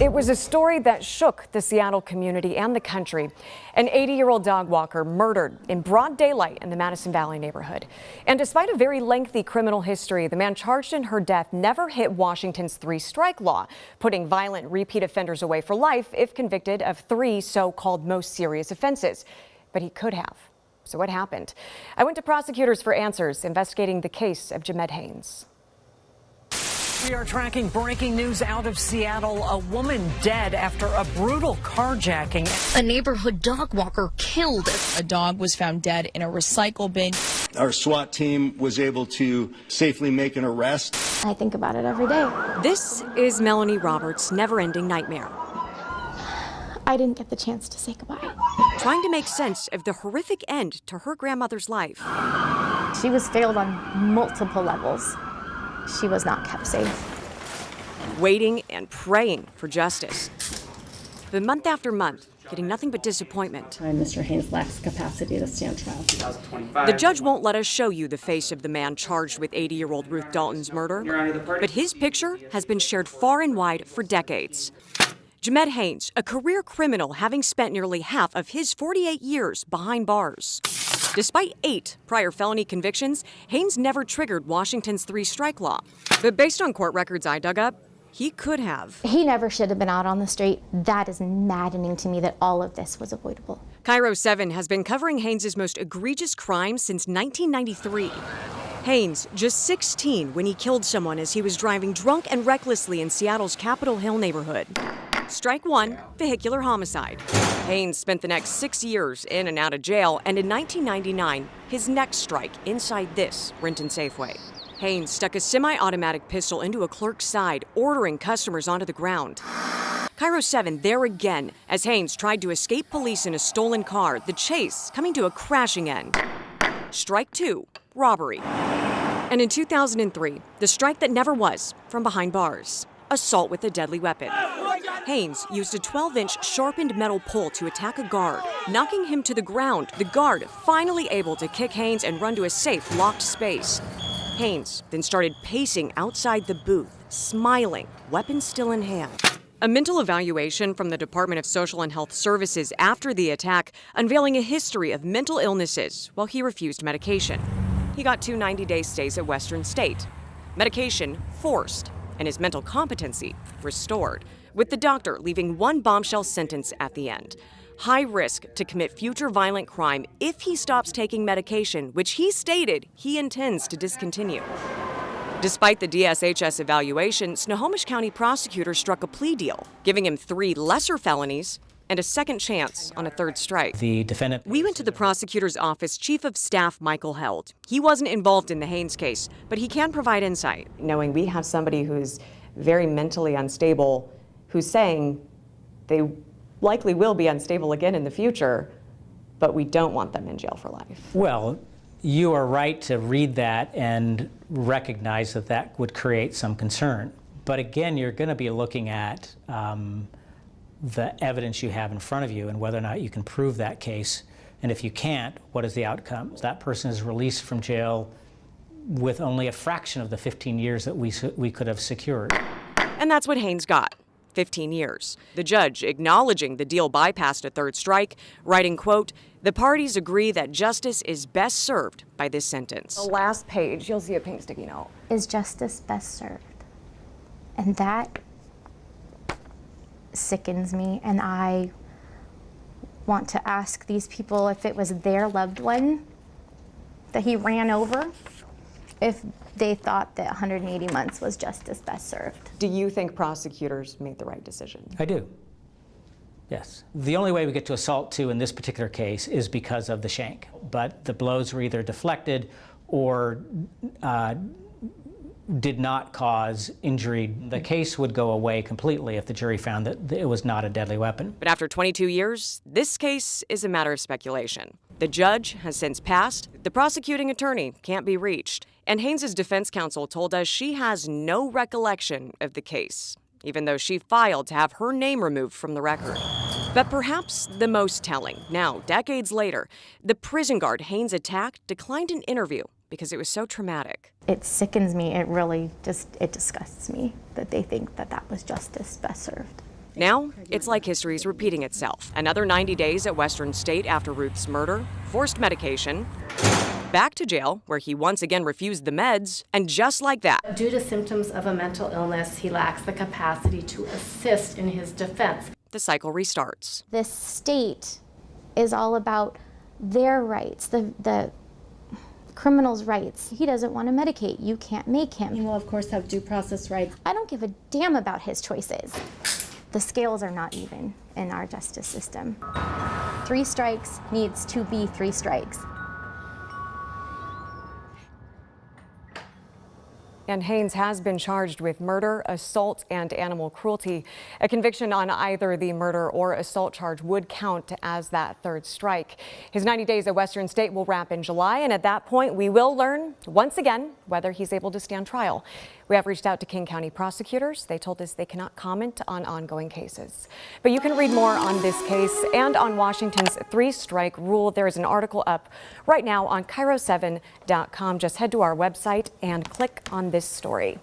It was a story that shook the Seattle community and the country. An 80-year-old dog walker murdered in broad daylight in the Madison Valley neighborhood. And despite a very lengthy criminal history, the man charged in her death never hit Washington's three-strike law, putting violent repeat offenders away for life if convicted of 3 so-called most serious offenses. But he could have. So what happened? I went to prosecutors for answers, investigating the case of Jahmed Haynes. We are tracking breaking news out of Seattle. A woman dead after a brutal carjacking. A neighborhood dog walker killed. A dog was found dead in a recycle bin. Our SWAT team was able to safely make an arrest. I think about it every day. This is Melanie Roberts' never-ending nightmare. I didn't get the chance to say goodbye. Trying to make sense of the horrific end to her grandmother's life. She was failed on multiple levels. She was not kept safe. Waiting and praying for justice. But month after month, getting nothing but disappointment. And Mr. Haynes lacks capacity to stand trial. The judge won't let us show you the face of the man charged with 80-year-old Ruth Dalton's murder. But his picture has been shared far and wide for decades. Jahmed Haynes, a career criminal having spent nearly half of his 48 years behind bars. Despite 8 prior felony convictions, Haynes never triggered Washington's 3-strike law. But based on court records I dug up, he could have. He never should have been out on the street. That is maddening to me that all of this was avoidable. KIRO 7 has been covering Haynes' most egregious crime since 1993. Haynes, just 16 when he killed someone as he was driving drunk and recklessly in Seattle's Capitol Hill neighborhood. Strike 1, vehicular homicide. Haynes spent the next 6 years in and out of jail, and in 1999, his next strike inside this Renton Safeway. Haynes stuck a semi-automatic pistol into a clerk's side, ordering customers onto the ground. KIRO 7 there again, as Haynes tried to escape police in a stolen car, the chase coming to a crashing end. Strike 2, robbery. And in 2003, the strike that never was, from behind bars. Assault with a deadly weapon. Haynes used a 12-inch sharpened metal pole to attack a guard, knocking him to the ground. The guard finally able to kick Haynes and run to a safe, locked space. Haynes then started pacing outside the booth, smiling, weapon still in hand. A mental evaluation from the Department of Social and Health Services after the attack, unveiling a history of mental illnesses while he refused medication. He got 2 90-day stays at Western State. Medication forced, and his mental competency restored, with the doctor leaving 1 bombshell sentence at the end. High risk to commit future violent crime if he stops taking medication, which he stated he intends to discontinue. Despite the DSHS evaluation, Snohomish County prosecutors struck a plea deal, giving him 3 lesser felonies and a second chance on a 3rd strike. The defendant. We went to the prosecutor's office Chief of Staff Michael Held. He wasn't involved in the Haynes case, but he can provide insight. Knowing we have somebody who's very mentally unstable, who's saying they likely will be unstable again in the future, but we don't want them in jail for life. Well, you are right to read that and recognize that that would create some concern. But again, you're going to be looking at the evidence you have in front of you and whether or not you can prove that case. And if you can't, what is the outcome? That person is released from jail with only a fraction of the 15 years that we could have secured. And that's what Haynes got, 15 years. The judge acknowledging the deal bypassed a 3rd strike, writing, quote, "The parties agree that justice is best served by this sentence." The last page, you'll see a pink sticky note. Is justice best served? And that sickens me, and I want to ask these people if it was their loved one that he ran over, if they thought that 180 months was justice best served. Do you think prosecutors made the right decision? I do. Yes. The only way we get to assault 2 in this particular case is because of the shank. But the blows were either deflected or did not cause injury. The case would go away completely if the jury found that it was not a deadly weapon. But after 22 years, this case is a matter of speculation. The judge has since passed. The prosecuting attorney can't be reached. And Haynes' defense counsel told us she has no recollection of the case, even though she filed to have her name removed from the record. But perhaps the most telling, now, decades later, the prison guard Haynes attacked declined an interview because it was so traumatic. It sickens me. It really it disgusts me that they think that that was justice best served. Now, it's like history's repeating itself. Another 90 days at Western State after Ruth's murder, forced medication, back to jail, where he once again refused the meds, and just like that. Due to symptoms of a mental illness, he lacks the capacity to assist in his defense. The cycle restarts. This state is all about their rights, the criminal's rights. He doesn't want to medicate. You can't make him. He will, of course, have due process rights. I don't give a damn about his choices. The scales are not even in our justice system. 3 strikes needs to be 3 strikes. And Haynes has been charged with murder, assault, and animal cruelty. A conviction on either the murder or assault charge would count as that 3rd strike. His 90 days at Western State will wrap in July, and at that point, we will learn once again whether he's able to stand trial. We have reached out to King County prosecutors. They told us they cannot comment on ongoing cases. But you can read more on this case and on Washington's 3-strike rule. There is an article up right now on KIRO7.com. Just head to our website and click on this story.